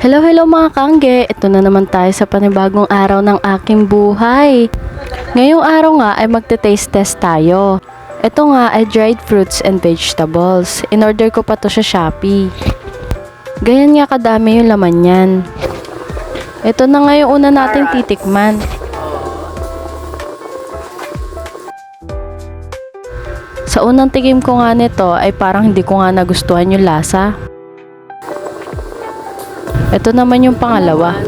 Hello mga kangge! Ito na naman tayo sa panibagong araw ng aking buhay. Ngayong araw nga ay magte-taste test tayo. Ito nga ay dried fruits and vegetables. In-order ko pa to sa Shopee. Ganyan nga kadami yung laman yan. Ito na nga yung una nating titikman. Sa unang tikim ko nga nito ay parang hindi ko nga nagustuhan yung lasa. Ito naman yung pangalawa.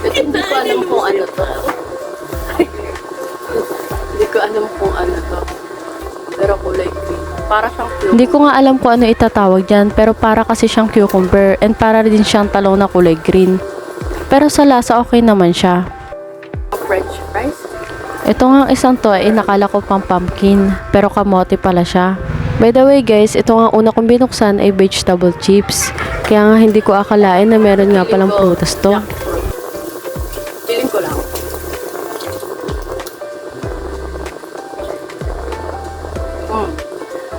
Hindi ko alam kung ano to. Hindi ko alam kung ano to. Pero kulay green. Para siyang cucumber. Hindi ko nga alam kung ano itatawag dyan, pero para kasi siyang cucumber and para din siyang talong na kulay green. Pero sa lasa okay naman siya. French fries. Ito nga isang to ay nakala ko pang pumpkin, pero kamote pala siya. By the way guys, ito nga una kong binuksan ay vegetable chips. Kaya nga hindi ko akalain na meron nga palang prutas to. Feeling ko lang.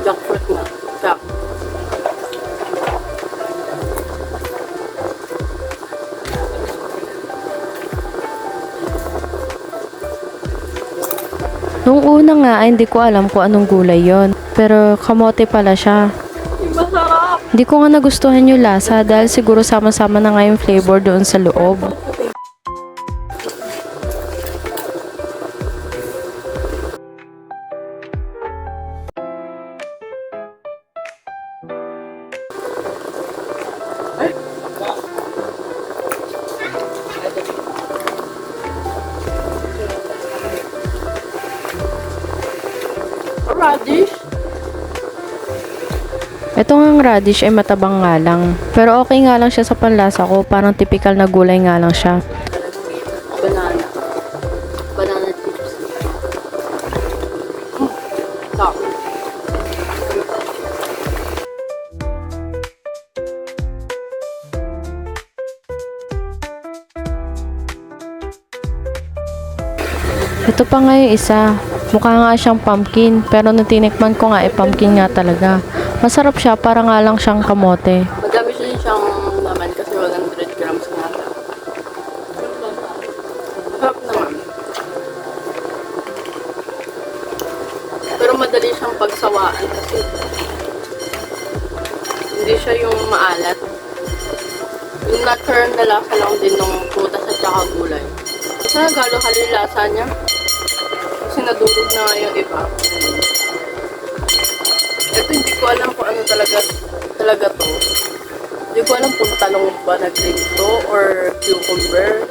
Jackfruit nga. Jack. Nung una nga ay hindi ko alam kung anong gulay yon, pero kamote pala siya. Masarap! Hindi ko nga nagustuhan yung lasa dahil siguro sama-sama na nga yung flavor doon sa loob. Radish? Ito nga radish ay matabang nga lang. Pero okay nga lang siya sa panlasa ko. Parang typical na gulay nga lang siya. Banana. Banana chips. Stop. Ito pa nga yung isa. Mukha nga siyang pumpkin. Pero nung tinikman ko nga ay pumpkin nga talaga. Masarap siya. Para nga lang siyang kamote. Madami siya siyang naman kasi 100 grams nga lang. Sarap naman. Pero madali siyang pagsawaan kasi hindi siya yung maalat. Yung natural na lasa lang din ng prutas at saka gulay. Kasi nagalo-halo yung lasa niya. Kasi nadurog na nga yung iba. Ito hindi ko alam kung ano talaga to. Hindi ko alam kung talong ba na green to or cucumber.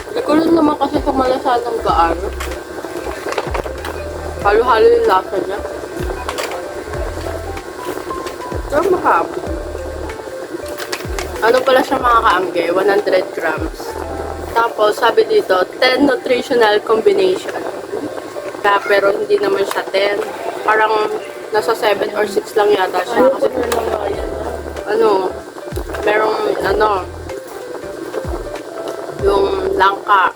Hindi ko rin naman kasi kumalasa ng gaano. Halo-halo yung lasa niya. Pero makapot. Ano pala siya mga kaangge? 100 grams. Tapos sabi dito, 10 nutritional combination. Pero hindi naman siya 10. Parang nasa 7 or 6 lang yata siya. Kasi, merong, yung langka,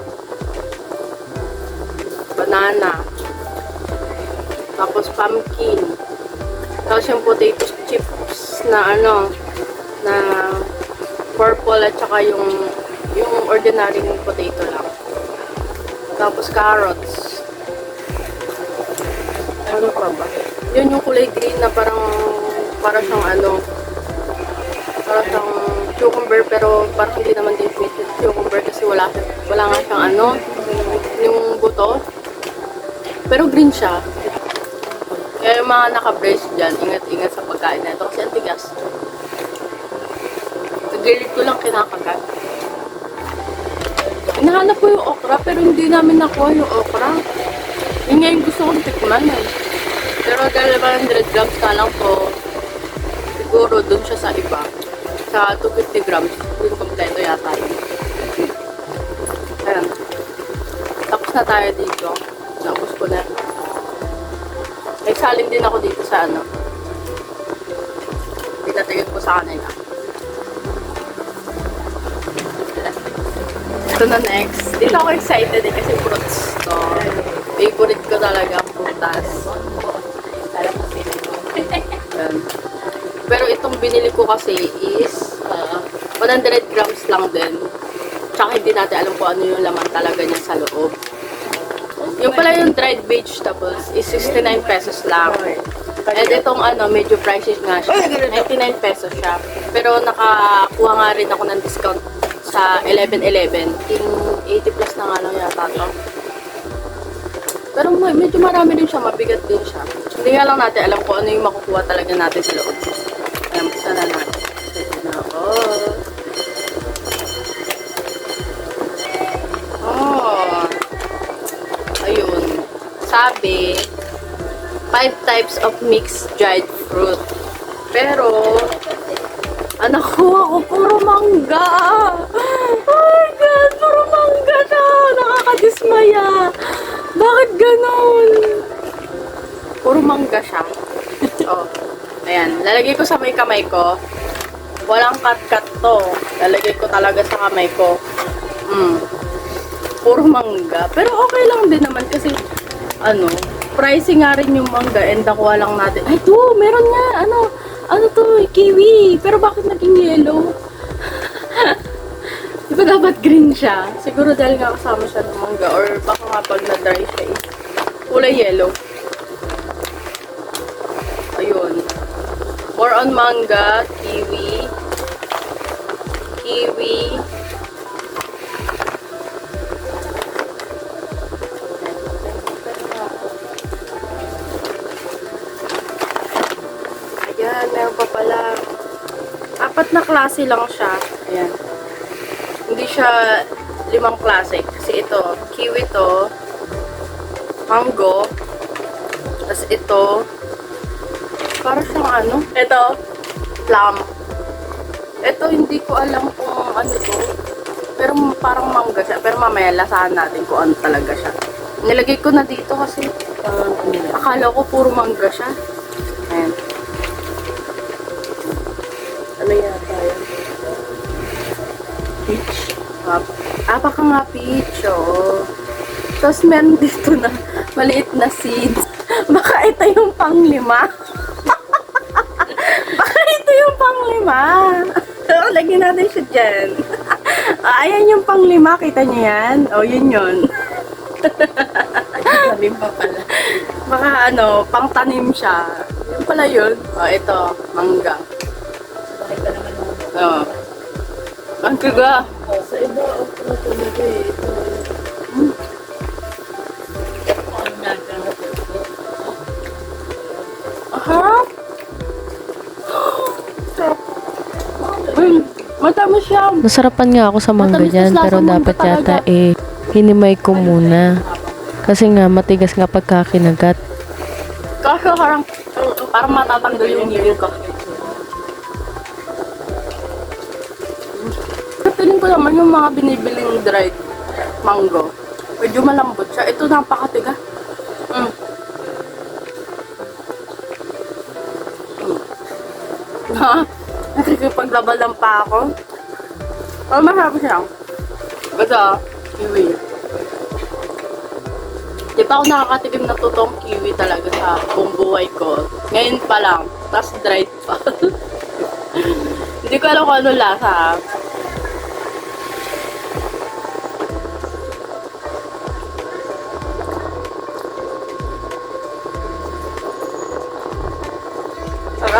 banana, tapos pumpkin, tapos yung potato chips na na purple at saka yung ordinary potato lang. Tapos carrots. Ano pa ba? Yun yung kulay green na para siyang cucumber pero parang hindi naman din cucumber kasi wala nga siyang yung buto. Pero green siya. Kaya yung mga naka-brace dyan, ingat-ingat sa pagkain na ito kasi ang tigas. Nagilid ko lang kinakagat. Hinahanap ko yung okra pero hindi namin nakuha yung okra. Yun nga yung gusto kong tikman eh. Pero dahil 100 grams na lang po, siguro dun siya sa iba. Sa 250 grams, yung kompleto yata yun. Ayan. Tapos na tayo dito. Naubos ko na. May salin din ako dito sa pinatigil ko sa kanila. Ito na next. Dito ako excited eh kasi fruits to. Favorite ko talaga ang prutas. Pero itong binili ko kasi is 100 grams lang din. Tsaka hindi natin alam kung ano yung laman talaga niya sa loob. Yung pala yung dried vegetables is 69 pesos lang. And itong medyo pricey nga siya. 99 pesos siya. Pero nakakuha nga rin ako ng discount sa 11-11. 80 plus na nga lang yata ito. Pero medyo marami din siya, mabigat din siya. Hindi nga lang natin alam kung ano yung makukuha talaga natin sa loob. Ayan, sana natin. Ito na ako. Oh. Ayun. Sabi, 5 types of mixed dried fruit. Pero, nakuha ko puro mangga. Oh my God, puro mangga na. Nakakadismaya. Bakit ganon? Puro mangga siya. Oh. Ayan, lalagay ko sa may kamay ko. Walang cut-cut to. Lalagay ko talaga sa kamay ko. Puro mangga. Pero okay lang din naman kasi, pricey nga rin yung mangga and nakuha lang natin. Ay, to, meron nga, ano to, kiwi. Pero bakit naging yellow? Di ba dapat green siya? Siguro dahil nga kasama siya ng mangga or baka nga pag na-dry siya is kulay yellow. Ayun. More on manga, kiwi. Ayan, meron pa pala. 4 na klase lang siya. Ayan. Hindi siya 5 klase. Kasi ito, kiwi to, mango, tapos ito, para siyang ito, plum. Ito, hindi ko alam kung ano to, pero parang mangga siya. Pero mamaya lasahan natin kung ano talaga siya. Nilagay ko na dito kasi akala ko puro mangga siya. Ayan. Ano yata yun? Peach. Baka nga peach, oh. Tapos meron dito na maliit na seeds. Baka ito yung pang-5. Baka ito yung pang-5. Lagyan natin siya dyan. Ayan yung pang-5. Kita niyo yan? O, yun yun. Tanim pa pala. Baka pang-tanim siya. Yun pala yun. O, ito. Mangga. O. Ang tiga. Sa iba, ito talaga eh. Ito. Harap. Matamis siya. Nasarapan nga ako sa mangga Matamis dyan, na pero lasa mangga dapat yata talaga. hinimay ko muna. Kasi nga, matigas nga pagkakinagat. Kasi parang matatanggal yung ngipin ko. Tingin ko naman yung mga binibiling dried mango. Medyo malambot siya. Ito napakatiga. Nakikipaglabalan pa ako. Pero masarap siya. Ito, kiwi. Di pa ako nakakatikim na totoong kiwi talaga sa buong buhay ko. Ngayon pa lang. Tapos dried pa. Hindi ko alam kung ano lasa.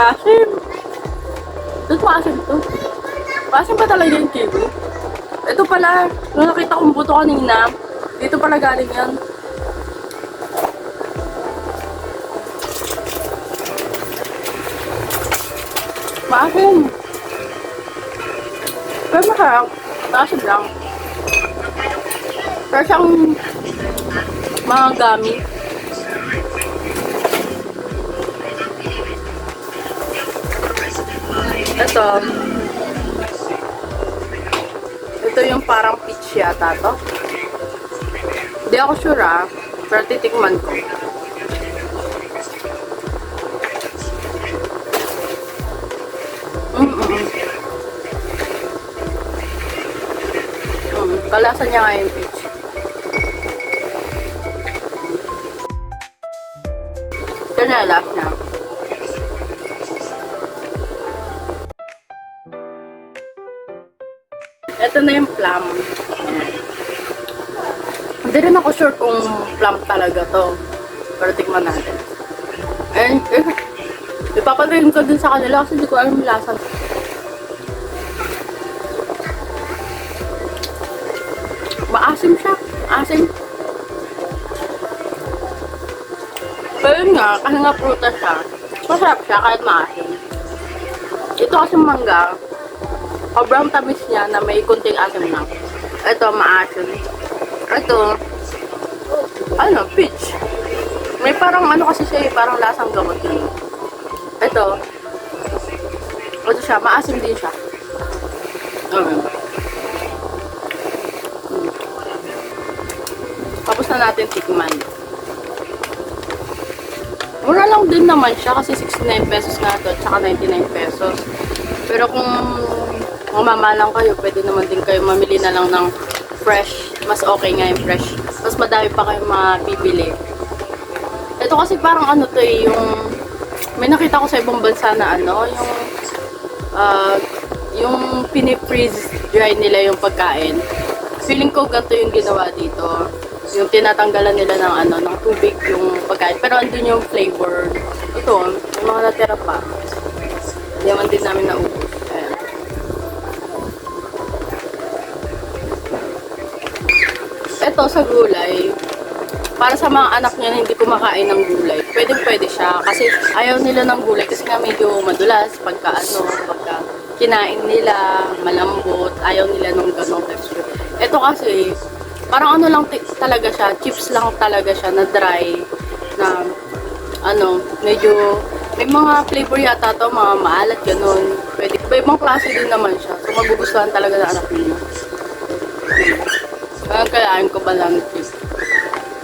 Asim. Ito maasim to. Maasim pa talaga yung kiwi. Ito pala, nung nakita kong buto kanina, dito pala galing yan. Maasim. Pero masarap. Maasim lang. Pero siyang mga gamit. Ito yung parang peach yata to. Hindi ako sure pero titikman ko. Kalasa niya nga yung peach. Ito na last na. Ito na yung plum. Ayan. Hindi rin ako sure kung plum talaga to. Pero tikman natin. And, ipapatayin ko din sa kanila kasi hindi ko alam yung lasa. Maasim siya. Asim. Pero yun nga, kasi nga prutas siya. Masarap siya kahit maasim. Ito kasi mangga. Sobrang tamis niya na may kunting asim na. Ito, maasim. Ito, ano, peach. May parang ano kasi siya eh, parang lasang gamot yun. Ito siya, maasim din siya. Okay. Tapos na natin tikman. Mura lang din naman siya kasi 69 pesos nga ito, tsaka 99 pesos. Pero kung mamamalang kayo, pwede naman din kayo mamili na lang ng fresh. Mas okay nga yung fresh. Mas madami pa kayong mabibili. Ito kasi parang ano to eh, yung may nakita ko sa ibang bansa na ano, yung pinipreeze dry nila yung pagkain. Feeling ko ganito yung ginawa dito. Yung tinatanggalan nila ng ano, ng tubig yung pagkain. Pero andun yung flavor. Ito, yung mga natira pa. Hindi naman din namin naubos. Ayan. Ito sa gulay. Para sa mga anak niya na hindi kumakain ng gulay, pwede siya. Kasi ayaw nila ng gulay kasi nga medyo madulas pagka kinain nila, malambot, ayaw nila ng ganong texture. Ito kasi, parang ano lang talaga siya, chips lang talaga siya na dry, na ano, medyo, may mga flavor yata to, mga maalat, ganun. Pwede, may ibang klase din naman siya. So magugustuhan talaga ng anak niya. Kailangan ko ba lang chips?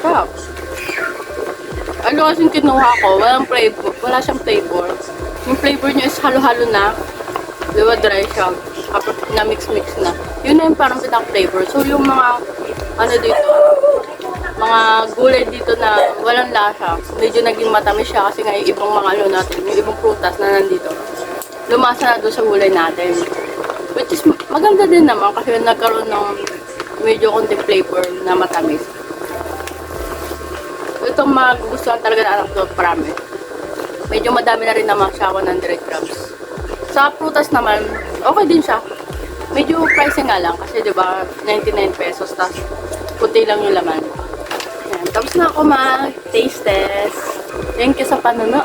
Sarap. Ano kasing kinuha ko, walang flavor, wala siyang flavor. Yung flavor niya is halo-halo na. Diba dry siya. Kapag na-mix-mix na. Yun na yung parang pinaka-flavor. So yung mga, ano dito, mga gulay dito na walang lasa, medyo naging matamis siya kasi nga yung ibang mga ano natin, yung ibang prutas na nandito, lumasa na doon sa gulay natin. Which is maganda din naman kasi nagkaroon ng medyo konting flavor na matamis. Itong magugustuhan talaga ng anak ko, promise. Medyo madami na rin naman siya, 100 grams. Sa prutas naman, okay din siya. Medyo pricey nga lang kasi 'di ba 99 pesos tas puti lang yung laman. Yan. Tapos na ako mag-taste test. Thank you sa panonood.